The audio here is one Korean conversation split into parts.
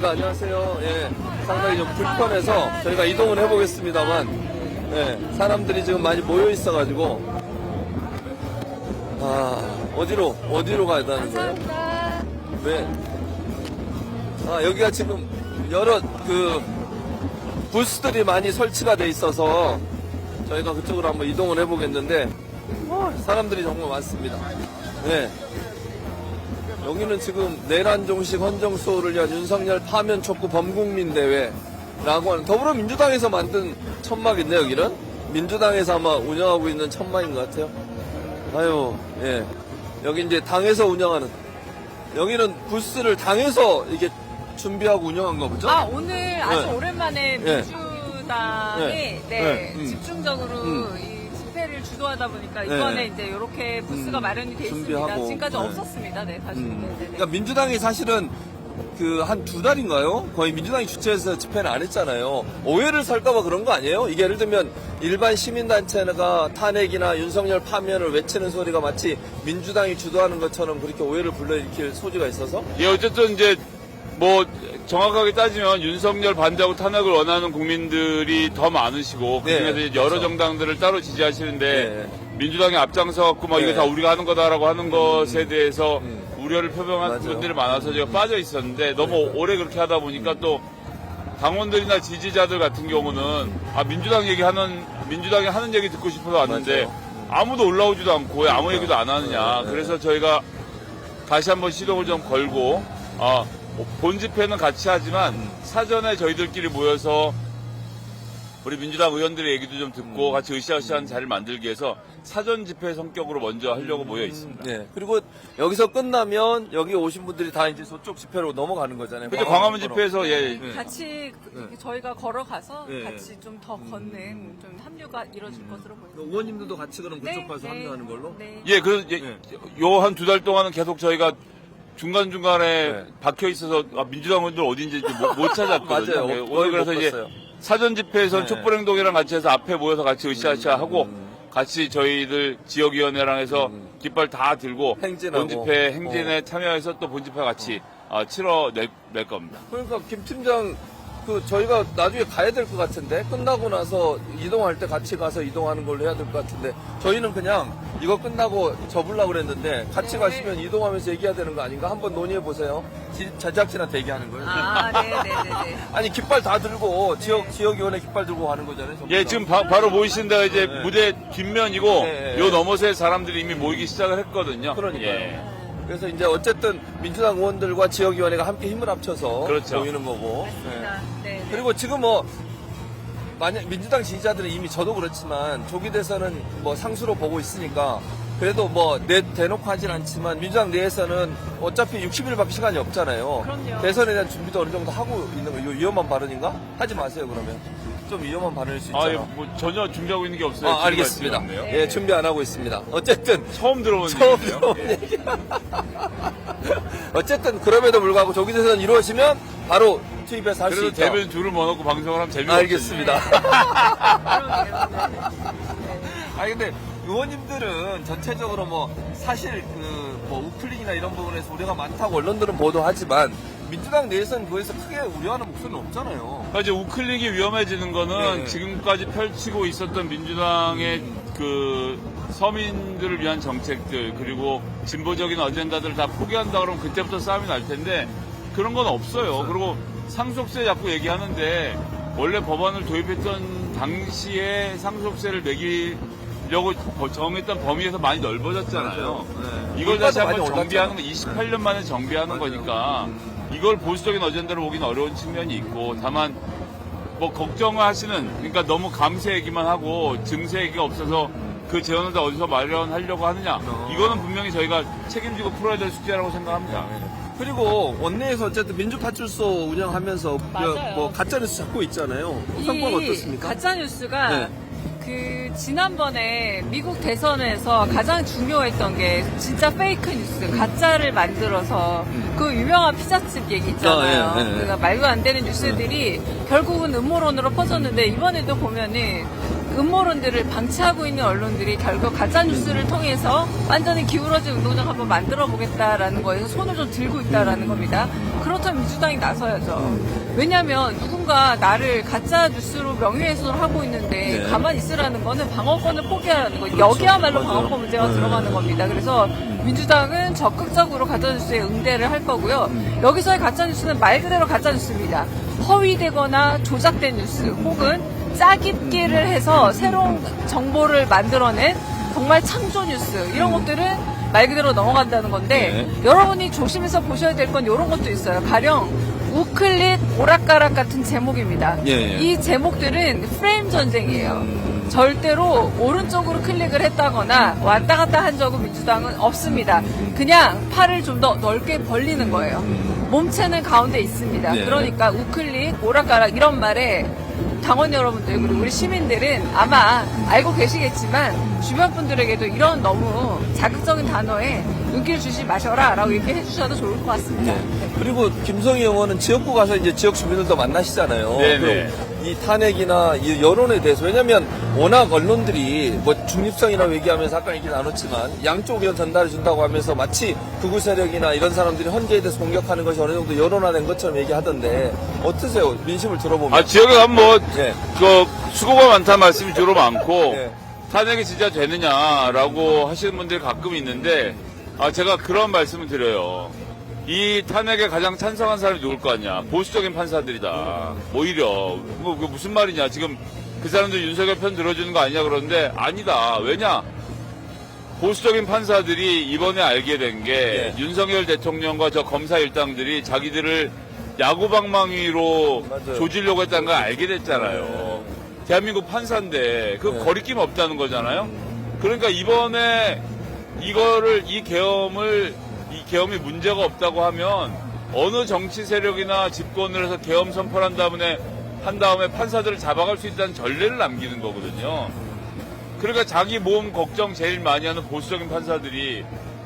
안녕하세요. 예, 상당히 좀 불편해서 저희가 이동을 해보겠습니다만, 예, 사람들이 지금 많이 모여 있어가지고, 어디로 가야 되는 거예요? 왜? 여기가 지금 여러 부스들이 많이 설치가 돼 있어서 저희가 그쪽으로 한번 이동을 해보겠는데, 사람들이 정말 많습니다. 네. 여기는 지금 내란종식 헌정수호를 위한 윤석열 파면 촉구 범국민 대회라고 하는 더불어민주당에서 만든 천막인데, 여기는 민주당에서 아마 운영하고 있는 천막인 것 같아요. 예. 여기 이제 당에서 운영하는, 여기는 부스를 당에서 이게 준비하고 운영한가 보죠? 오늘 아주 오랜만에 민주당이 집중적으로 이 집회를 주도하다 보니까 이번에 이제 이렇게 부스가 마련이 돼 있습니다. 준비하고. 지금까지 없었습니다. 네, 다시. 그러니까 민주당이 사실은 한 2달인가요? 거의 민주당이 주최해서 집회는 안 했잖아요. 오해를 살까봐 그런 거 아니에요? 이게 예를 들면 일반 시민단체가 탄핵이나 윤석열 파면을 외치는 소리가 마치 민주당이 주도하는 것처럼 그렇게 오해를 불러일으킬 소지가 있어서? 예, 어쨌든 이제 뭐 정확하게 따지면 윤석열 반대하고 탄핵을 원하는 국민들이 더 많으시고 그중에서 이제 여러 그렇죠. 정당들을 따로 지지하시는데 민주당이 앞장서 갖고 막 이거 다 우리가 하는 거다라고 하는 것에 대해서 우려를 표명한 분들이 많아서 제가 빠져 있었는데 너무 오래 그렇게 하다 보니까 또 당원들이나 지지자들 같은 경우는 민주당이 하는 얘기 듣고 싶어서 왔는데 아무도 올라오지도 않고 왜 아무 얘기도 안 하느냐. 그래서 저희가 다시 한번 시동을 좀 걸고 본 집회는 같이 하지만 사전에 저희들끼리 모여서 우리 민주당 의원들의 얘기도 좀 듣고 같이 으쌰으쌰한 자리를 만들기 위해서 사전 집회 성격으로 먼저 하려고 모여 있습니다. 네. 그리고 여기서 끝나면 여기 오신 분들이 다 이제 저쪽 집회로 넘어가는 거잖아요. 그죠, 광화문 집회에서 같이 저희가 걸어가서 같이 좀 더 걷는 좀 합류가 이루어질 것으로 보입니다. 의원님들도 같이 그럼 그쪽 가서 합류하는 걸로? 네. 요 한 2달 동안은 계속 저희가 중간중간에 박혀 있어서 민주당 의원들 어딘지 못 찾았거든요. 맞아요. 오늘 그래서 이제 사전 집회에서는 촛불행동이랑 같이 해서 앞에 모여서 같이 으쌰으쌰하고 같이 저희들 지역위원회랑 해서 깃발 다 들고 행진하고. 본집회 행진에 참여해서 또 본집회 같이 치러낼 겁니다. 그러니까 김 팀장 저희가 나중에 가야 될 것 같은데 끝나고 나서 이동할 때 같이 가서 이동하는 걸로 해야 될 것 같은데 저희는 그냥 이거 끝나고 접으려고 그랬는데 같이 가시면 이동하면서 얘기해야 되는 거 아닌가? 한번 논의해 보세요. 제작진한테 얘기하는 거예요. 네네네. 아니 깃발 다 들고 지역위원회 깃발 들고 가는 거잖아요. 전부 예, 다. 지금 바로 보이신 데가 이제 무대 뒷면이고 요 넘어서의 사람들이 이미 모이기 시작을 했거든요. 그러니까요. 예. 그래서 이제 어쨌든 민주당 의원들과 지역위원회가 함께 힘을 합쳐서 그렇죠. 모이는 거고. 네. 그리고 지금 만약 민주당 지지자들은 이미 저도 그렇지만 조기 대선은 상수로 보고 있으니까 그래도 대놓고 하진 않지만 민주당 내에서는 어차피 60일밖에 시간이 없잖아요. 그럼요. 대선에 대한 준비도 어느 정도 하고 있는 거예요. 위험한 발언인가? 하지 마세요, 그러면. 좀 위험한 발언일 수 있잖아요. 전혀 준비하고 있는 게 없어요. 알겠습니다. 네. 예, 준비 안 하고 있습니다. 어쨌든 처음 들어온 얘기. 어쨌든 그럼에도 불구하고 조기 대선 이루어지면 바로 투입해서 할 수 그래도 있다. 대변인 둘을 모아놓고 방송을 하면 재미가 알겠습니다. 네. 근데 의원님들은 전체적으로 사실 우클릭이나 이런 부분에서 우려가 많다고 언론들은 보도하지만 민주당 내에서는 그거에서 크게 우려하는 목소리는 없잖아요. 그러니까 이제 우클릭이 위험해지는 거는 지금까지 펼치고 있었던 민주당의 서민들을 위한 정책들 그리고 진보적인 어젠다들을 다 포기한다 그러면 그때부터 싸움이 날 텐데 그런 건 없어요. 그리고 상속세 자꾸 얘기하는데 원래 법안을 도입했던 당시에 상속세를 매기려고 정했던 범위에서 많이 넓어졌잖아요. 이걸 다시 한번 정비하는 거 28년 만에 정비하는 거니까 이걸 보수적인 어젠다로 보기는 어려운 측면이 있고 다만 걱정을 하시는 그러니까 너무 감세 얘기만 하고 증세 얘기가 없어서 그 재원을 다 어디서 마련하려고 하느냐 이거는 분명히 저희가 책임지고 풀어야 될 숙제라고 생각합니다. 그리고 원내에서 어쨌든 민주파출소 운영하면서 가짜뉴스 잡고 있잖아요. 성과가 어떻습니까? 가짜뉴스가 지난번에 미국 대선에서 가장 중요했던 게 진짜 페이크 뉴스, 가짜를 만들어서 그 유명한 피자집 얘기 있잖아요. 그러니까 말도 안 되는 뉴스들이 결국은 음모론으로 퍼졌는데 이번에도 보면은 음모론들을 방치하고 있는 언론들이 결국 가짜뉴스를 통해서 완전히 기울어진 운동장 한번 만들어 보겠다라는 거에서 손을 좀 들고 있다라는 겁니다. 그렇다면 민주당이 나서야죠. 왜냐하면 누군가 나를 가짜뉴스로 명예훼손을 하고 있는데 네. 가만히 있으라는 거는 방어권을 포기하라는 거예요. 여기야말로 맞아요. 방어권 문제가 들어가는 겁니다. 그래서 민주당은 적극적으로 가짜뉴스에 응대를 할 거고요. 여기서의 가짜뉴스는 말 그대로 가짜뉴스입니다. 허위되거나 조작된 뉴스 혹은 짜깁기를 해서 새로운 정보를 만들어낸 정말 창조 뉴스 이런 것들은 말 그대로 넘어간다는 건데 여러분이 조심해서 보셔야 될 건 이런 것도 있어요. 가령 우클릭 오락가락 같은 제목입니다. 이 제목들은 프레임 전쟁이에요. 절대로 오른쪽으로 클릭을 했다거나 왔다 갔다 한 적은 민주당은 없습니다. 그냥 팔을 좀 더 넓게 벌리는 거예요. 몸체는 가운데 있습니다. 그러니까 우클릭 오락가락 이런 말에 당원 여러분들 그리고 우리 시민들은 아마 알고 계시겠지만 주변 분들에게도 이런 너무 자극적인 단어에 눈길을 주지 마셔라 라고 이렇게 해주셔도 좋을 것 같습니다. 그리고 김성희 의원은 지역구 가서 이제 지역 주민들도 만나시잖아요. 네네. 이 탄핵이나 이 여론에 대해서 왜냐하면 워낙 언론들이 뭐 중립성이라고 얘기하면서 아까 얘기 나눴지만 양쪽 의견 전달해 준다고 하면서 마치 극우 세력이나 이런 사람들이 헌재에 대해서 공격하는 것이 어느 정도 여론화된 것처럼 얘기하던데 어떠세요? 민심을 들어보면. 지역에 가면 뭐, 네. 수고가 많다는 말씀이 주로 많고, 네. 탄핵이 진짜 되느냐라고 하시는 분들이 가끔 있는데, 제가 그런 말씀을 드려요. 이 탄핵에 가장 찬성한 사람이 누굴 것 같냐? 보수적인 판사들이다. 오히려. 그게 무슨 말이냐? 지금 그 사람들 윤석열 편 들어주는 거 아니냐 그러는데, 아니다. 왜냐? 보수적인 판사들이 이번에 알게 된 게, 윤석열 대통령과 저 검사 일당들이 자기들을 야구방망이로 맞아요. 조지려고 했다는 걸 알게 됐잖아요. 대한민국 판사인데 그 거리낌 없다는 거잖아요. 그러니까 이번에 이 계엄이 문제가 없다고 하면 어느 정치 세력이나 집권을 해서 계엄 선포를 한 다음에 판사들을 잡아갈 수 있다는 전례를 남기는 거거든요. 그러니까 자기 몸 걱정 제일 많이 하는 보수적인 판사들이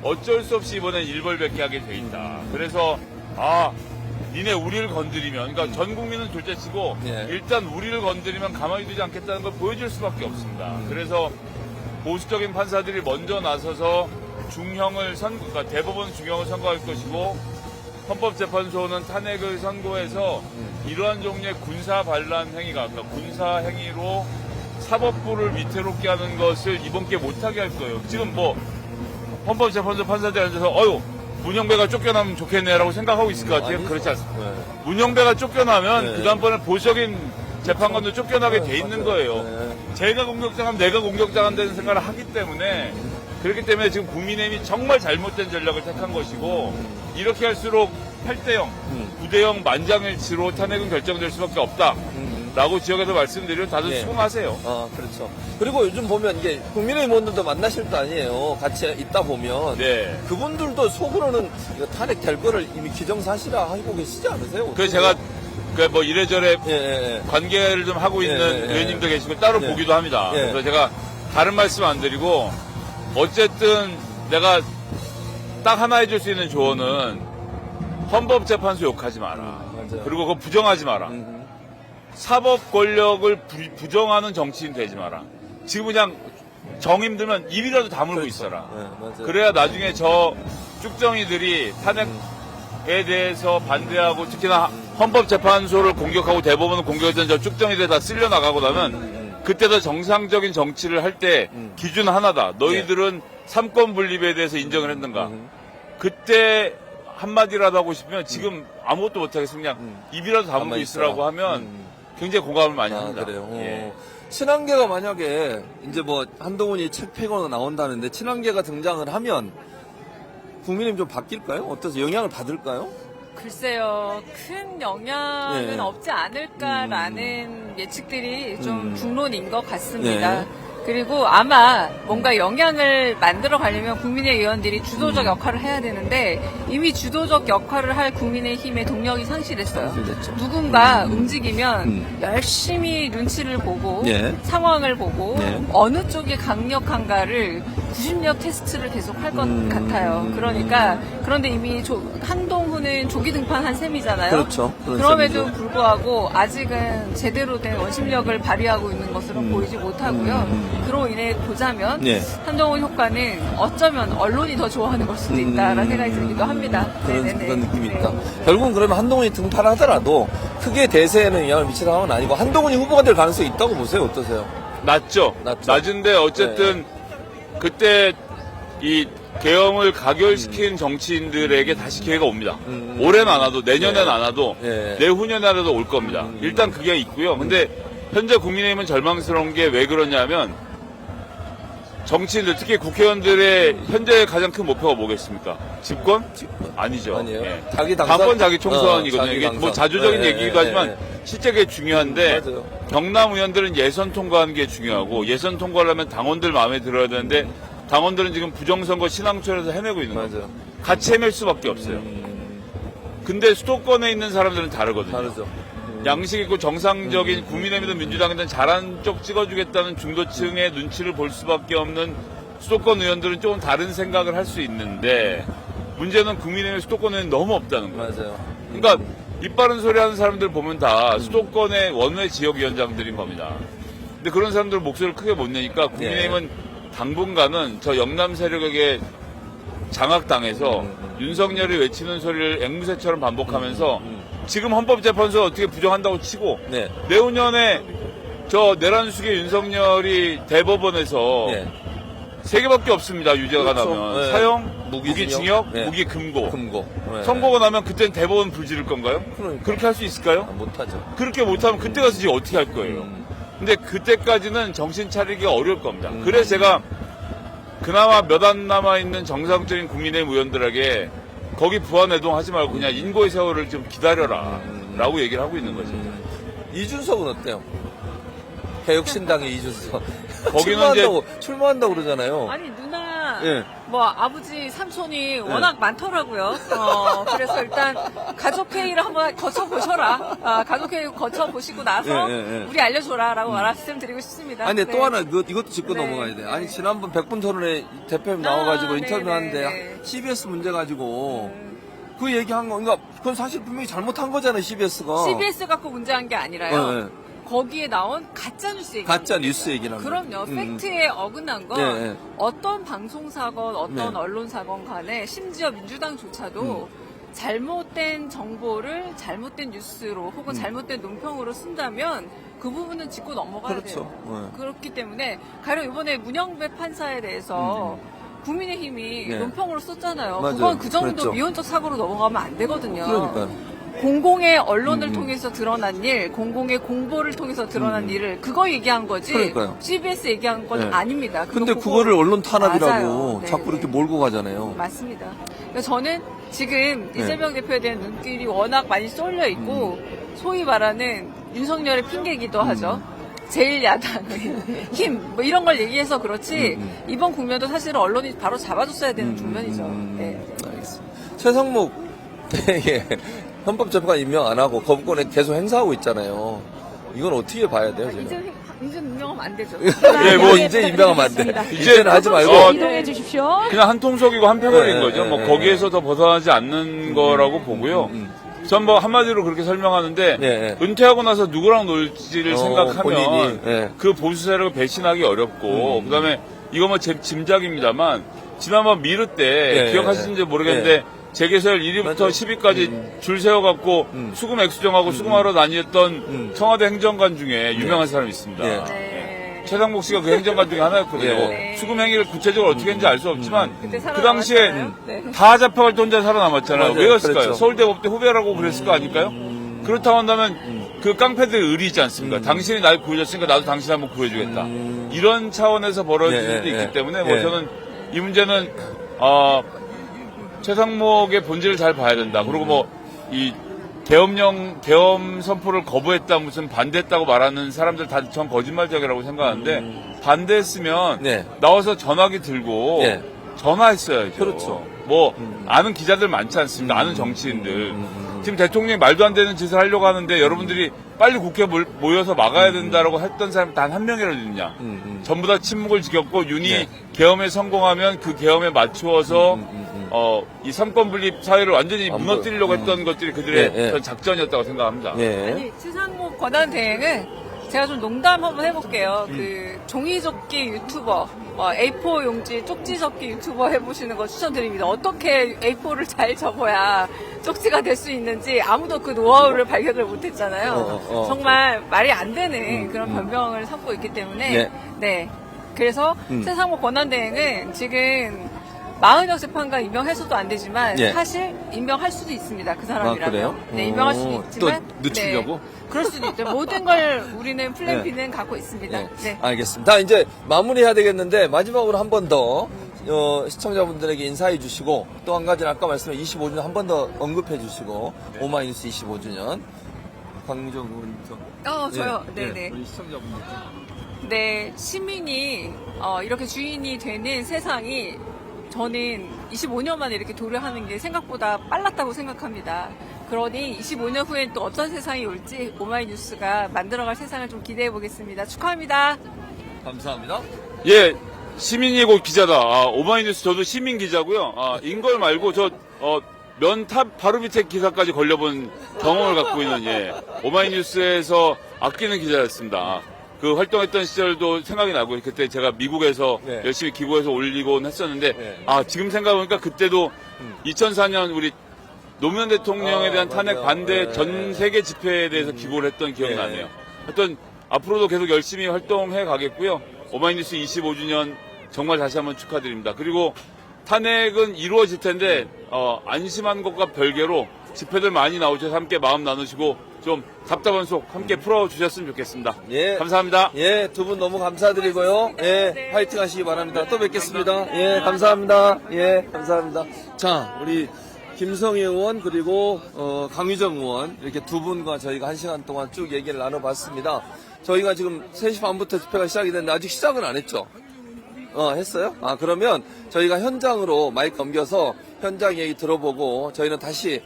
어쩔 수 없이 이번엔 일벌백계 하게 돼 있다. 그래서 니네 우리를 건드리면, 그러니까 전 국민은 둘째치고 일단 우리를 건드리면 가만히 두지 않겠다는 걸 보여줄 수밖에 없습니다. 그래서 보수적인 판사들이 먼저 나서서 그러니까 대법원 중형을 선고할 것이고 헌법재판소는 탄핵을 선고해서 이러한 종류의 군사 반란 행위가, 그러니까 군사 행위로 사법부를 위태롭게 하는 것을 이번 게 못하게 할 거예요. 지금 뭐 헌법재판소 판사들이 앉아서 문영배가 쫓겨나면 좋겠네라고 생각하고 있을 것 같아요. 그렇지 않습니다. 문영배가 쫓겨나면 그 다음번에 보수적인 재판관도 쫓겨나게 돼 있는 거예요. 제가 공격당하면 내가 공격당한다는 생각을 하기 때문에 그렇기 때문에 지금 국민의힘이 정말 잘못된 전략을 택한 것이고 이렇게 할수록 8대0, 9대0 만장일치로 탄핵은 결정될 수밖에 없다. 라고 지역에서 말씀드리면 다들 수긍하세요. 그렇죠. 그리고 요즘 보면 이게 국민의힘 의원들도 만나실 거 아니에요. 같이 있다 보면. 그분들도 속으로는 이거 탄핵 될 거를 이미 기정사실화 하고 계시지 않으세요? 그래서 제가 뭐 이래저래 관계를 좀 하고 있는 의원님도 계시고 따로 보기도 합니다. 그래서 제가 다른 말씀 안 드리고 어쨌든 내가 딱 하나 해줄 수 있는 조언은 헌법재판소 욕하지 마라. 그리고 그거 부정하지 마라. 사법 권력을 부정하는 정치인 되지 마라. 지금 그냥 정 힘들면 입이라도 다물고 있어라. 그래야 나중에 저 쭉정이들이 탄핵에 대해서 반대하고 특히나 헌법재판소를 공격하고 대법원을 공격했던 저 쭉정이들 다 쓸려나가고 나면 그때도 정상적인 정치를 할 때 기준 하나다. 너희들은 삼권 분립에 대해서 인정을 했는가. 그때 한마디라도 하고 싶으면 지금 아무것도 못하겠어. 그냥 입이라도 다물고 있으라고 하면 굉장히 공감을 많이 합니다. 그래요. 친한계가 만약에 이제 뭐 한동훈이 책 폐거로 나온다는데 친한계가 등장을 하면 국민의힘 좀 바뀔까요? 어떠세요? 영향을 받을까요? 글쎄요, 큰 영향은 없지 않을까라는 예측들이 좀 중론인 것 같습니다. 그리고 아마 뭔가 영향을 만들어 가려면 국민의 의원들이 주도적 역할을 해야 되는데 이미 주도적 역할을 할 국민의힘의 동력이 상실했어요. 누군가 움직이면 열심히 눈치를 보고 상황을 보고 어느 쪽이 강력한가를 구심력 테스트를 계속 할 것 같아요. 그러니까 그런데 이미 한동훈은 조기 등판한 셈이잖아요. 그렇죠. 그런 그럼에도 셈이죠. 불구하고 아직은 제대로 된 원심력을 발휘하고 있는 것으로 보이지 못하고요. 그로 인해 보자면 네. 한동훈 효과는 어쩌면 언론이 더 좋아하는 걸 수도 있다라는 생각이 들기도 합니다. 그런 네네네. 느낌이 네. 있다. 결국은 그러면 한동훈이 등판하더라도 크게 대세에는 영향을 미치는 상황은 아니고 한동훈이 후보가 될 가능성이 있다고 보세요. 어떠세요? 낮죠. 낮죠. 낮은데 어쨌든 그때 이 계엄을 가결시킨 정치인들에게 다시 기회가 옵니다. 올해는 안 와도 내년엔 네. 안 와도 네. 내후년에라도 올 겁니다. 일단 그게 있고요. 근데 현재 국민의힘은 절망스러운 게 왜 그러냐면 정치인들 특히 국회의원들의 현재 가장 큰 목표가 뭐겠습니까? 집권? 아니죠. 아니에요. 예. 자기 당선? 당권 자기 총선이거든요. 자기 이게 당선. 뭐 자주적인 네, 얘기기도 네, 하지만 네. 실제 그게 중요한데 맞아요. 경남 의원들은 예선 통과하는 게 중요하고 예선 통과를 하면 당원들 마음에 들어야 되는데 당원들은 지금 부정선거 신앙촌에서 헤매고 있는 거예요. 맞아요. 같이 헤맬 수밖에 없어요. 근데 수도권에 있는 사람들은 다르거든요. 다르죠. 양식 있고 정상적인 국민의힘이든 민주당이든 잘한 쪽 찍어주겠다는 중도층의 눈치를 볼 수밖에 없는 수도권 의원들은 조금 다른 생각을 할 수 있는데 문제는 국민의힘 수도권에는 너무 없다는 거예요. 맞아요. 그러니까 입 바른 소리 하는 사람들 보면 다 수도권의 원외 지역위원장들인 겁니다. 근데 그런 사람들 목소리를 크게 못 내니까 국민의힘은 당분간은 저 영남 세력에게 장악당해서 윤석열이 외치는 소리를 앵무새처럼 반복하면서 지금 헌법재판소 어떻게 부정한다고 치고 네. 내후년에 저 내란숙의 윤석열이 대법원에서 네. 3개밖에 없습니다. 유죄가 그렇죠. 나면 네. 사형, 무기징역, 무기징역, 네. 무기금고. 금고. 네. 선고가 나면 그때는 대법원 불지를 건가요? 그러니까. 그렇게 할 수 있을까요? 못하죠. 그렇게 못하면 그때 가서 이제 어떻게 할 거예요? 근데 그때까지는 정신 차리기가 어려울 겁니다. 그래서 제가 그나마 몇 안 남아있는 정상적인 국민의힘 의원들에게 거기 부안해동 하지 말고 그냥 인고의 세월을 좀 기다려라 라고 얘기를 하고 있는 거죠. 이준석은 어때요? 개혁신당의 이준석. 거기는 이제 출마한다고 그러잖아요. 아니 누나 예. 뭐 아버지 삼촌이 워낙 많더라고요. 그래서 일단 가족회의를 한번 거쳐보셔라. 가족회의 거쳐보시고 나서 예, 예, 예. 우리 알려줘라라고 말씀드리고 싶습니다. 아니, 근데 네. 또 하나, 이것도 짚고 네. 넘어가야 돼. 아니, 지난번 100분 토론에 대표님 나와가지고 네, 인터뷰 네, 하는데 네. CBS 문제 가지고 그 얘기한 거, 그러니까 그건 사실 분명히 잘못한 거잖아요, CBS가. CBS 갖고 문제한 게 아니라요. 네, 네. 거기에 나온 가짜 뉴스 얘기. 가짜 뉴스 얘기를 합니다. 그럼요. 팩트에 어긋난 건 네, 네. 어떤 방송사건, 어떤 네. 언론사건 간에 심지어 민주당조차도 잘못된 정보를 잘못된 뉴스로 혹은 잘못된 논평으로 쓴다면 그 부분은 짚고 넘어가야 그렇죠. 돼요. 네. 그렇기 때문에 가령 이번에 문영배 판사에 대해서 국민의힘이 네. 논평으로 썼잖아요. 맞아요. 그건 그 정도 그랬죠. 미온적 사고로 넘어가면 안 되거든요. 그러니까요. 공공의 언론을 통해서 드러난 일, 공공의 공보를 통해서 드러난 일을 그거 얘기한 거지. 그러니까요. CBS 얘기한 건 네. 아닙니다. 그거 근데 보고- 그거를 언론 탄압이라고 맞아요. 네, 자꾸 네. 이렇게 몰고 가잖아요. 맞습니다. 그래서 저는 지금 네. 이재명 대표에 대한 눈길이 워낙 많이 쏠려 있고 소위 말하는 윤석열의 핑계기도 하죠. 제1야당의 힘, 뭐 이런 걸 얘기해서 그렇지 이번 국면도 사실은 언론이 바로 잡아줬어야 되는 국면이죠. 네. 알겠습니다. 최상목 예. 헌법재판관 임명 안 하고 거부권에 계속 행사하고 있잖아요. 이건 어떻게 봐야 돼요, 제가? 이제 임명하면 안 되죠. 예, 뭐 이제 임명하면 안 돼. 이제는 하지 말고. 이동해 주십시오. 그냥 한 통속이고 한 표결인 네, 거죠. 네, 뭐 네. 거기에서 더 벗어나지 않는 거라고 보고요. 전 뭐 한마디로 그렇게 설명하는데 네. 은퇴하고 나서 누구랑 놀지를 생각하면 본인이, 네. 그 보수 세력을 배신하기 어렵고 그다음에 이거 뭐 제 짐작입니다만 지난번 미르 때 네, 기억하시는지 네. 모르겠는데 재계설 1위부터 맞아요. 10위까지 줄 세워갖고 수금 액수정하고 수금하러 다녔던 청와대 행정관 중에 유명한 사람이 있습니다. 네. 네. 최상목 씨가 그 행정관 중에 하나였거든요. 네. 수금 행위를 구체적으로 어떻게 했는지 알 수 없지만 그때 그 당시에 살아남았잖아요. 네. 다 잡혀갈 때 혼자 살아남았잖아요. 맞아요. 왜였을까요? 그랬죠. 서울대 법대 후배라고 그랬을 거 아닐까요? 그렇다고 한다면 그 깡패들 의리 있지 않습니까? 당신이 날 구해줬으니까 나도 당신 한번 구해주겠다. 이런 차원에서 벌어진 예, 일도 예, 있기 때문에 예. 뭐 저는 이 문제는 최상목의 본질을 잘 봐야 된다. 그리고 뭐 이 계엄 선포를 거부했다 무슨 반대했다고 말하는 사람들 다 전 거짓말적이라고 생각하는데 반대했으면 네. 나와서 전화기 들고 네. 전화했어야죠. 그렇죠. 뭐 아는 기자들 많지 않습니까? 아는 정치인들. 지금 대통령이 말도 안 되는 짓을 하려고 하는데 여러분들이 빨리 국회에 모여서 막아야 된다라고 했던 사람이 단 한 명이라도 있냐. 전부 다 침묵을 지켰고 윤이 네. 계엄에 성공하면 그 계엄에 맞추어서 이 삼권 분립 사회를 완전히 무너뜨리려고 했던 것들이 그들의 예, 예. 어떤 작전이었다고 생각합니다. 예. 아니, 최상목 권한대행은 제가 좀 농담 한번 해볼게요. 그 종이접기 유튜버, A4 용지 쪽지 접기 유튜버 해보시는 거 추천드립니다. 어떻게 A4를 잘 접어야 쪽지가 될 수 있는지 아무도 그 노하우를 발견을 못했잖아요. 정말 말이 안 되는 그런 변명을 삼고 있기 때문에 예. 네. 그래서 최상목 권한대행은 지금 40여 재판관 임명해서도 안 되지만 예. 사실 임명할 수도 있습니다. 그 사람이라면. 아, 그래요? 네, 임명할 수도 오, 있지만 또 늦추려고? 네, 그럴 수도 있죠. 모든 걸 우리는 플랜 네. B는 갖고 있습니다. 네. 네. 알겠습니다. 자, 이제 마무리해야 되겠는데 마지막으로 한 번 더 시청자분들에게 인사해 주시고 또 한 가지는 아까 말씀한 25주년 한 번 더 언급해 주시고 오마이뉴스 25주년 강정훈 저요. 네네. 우리 시청자분들 네, 시민이 이렇게 주인이 되는 세상이 저는 25년 만에 이렇게 도래하는 게 생각보다 빨랐다고 생각합니다. 그러니 25년 후엔 또 어떤 세상이 올지 오마이뉴스가 만들어갈 세상을 좀 기대해 보겠습니다. 축하합니다. 감사합니다. 예, 시민이고 기자다. 오마이뉴스 저도 시민 기자고요. 인걸 말고 면탑 바로 밑에 기사까지 걸려본 경험을 갖고 있는 오마이뉴스에서 아끼는 기자였습니다. 그 활동했던 시절도 생각이 나고 그때 제가 미국에서 네. 열심히 기고해서 올리곤 했었는데 네. 지금 생각해보니까 그때도 2004년 우리 노무현 대통령에 대한 탄핵 맞아요. 반대 네. 전 세계 집회에 대해서 기고를 했던 기억이 네. 나네요. 하여튼 앞으로도 계속 열심히 활동해 가겠고요. 오마이뉴스 25주년 정말 다시 한번 축하드립니다. 그리고 탄핵은 이루어질 텐데 안심한 것과 별개로 집회들 많이 나오셔서 함께 마음 나누시고 좀 답답한 속 함께 풀어주셨으면 좋겠습니다. 예. 감사합니다. 예, 두 분 너무 감사드리고요. 예, 네. 화이팅 하시기 바랍니다. 또 뵙겠습니다. 예, 감사합니다. 예, 감사합니다. 자, 우리 김성희 의원 그리고 강유정 의원 이렇게 두 분과 저희가 1시간 동안 쭉 얘기를 나눠봤습니다. 저희가 지금 3시 반부터 집회가 시작이 됐는데 아직 시작은 안 했죠? 했어요? 그러면 저희가 현장으로 마이크 넘겨서 현장 얘기 들어보고 저희는 다시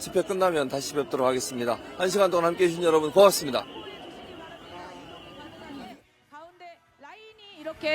집회 끝나면 다시 뵙도록 하겠습니다. 1시간 동안 함께 해주신 여러분 고맙습니다.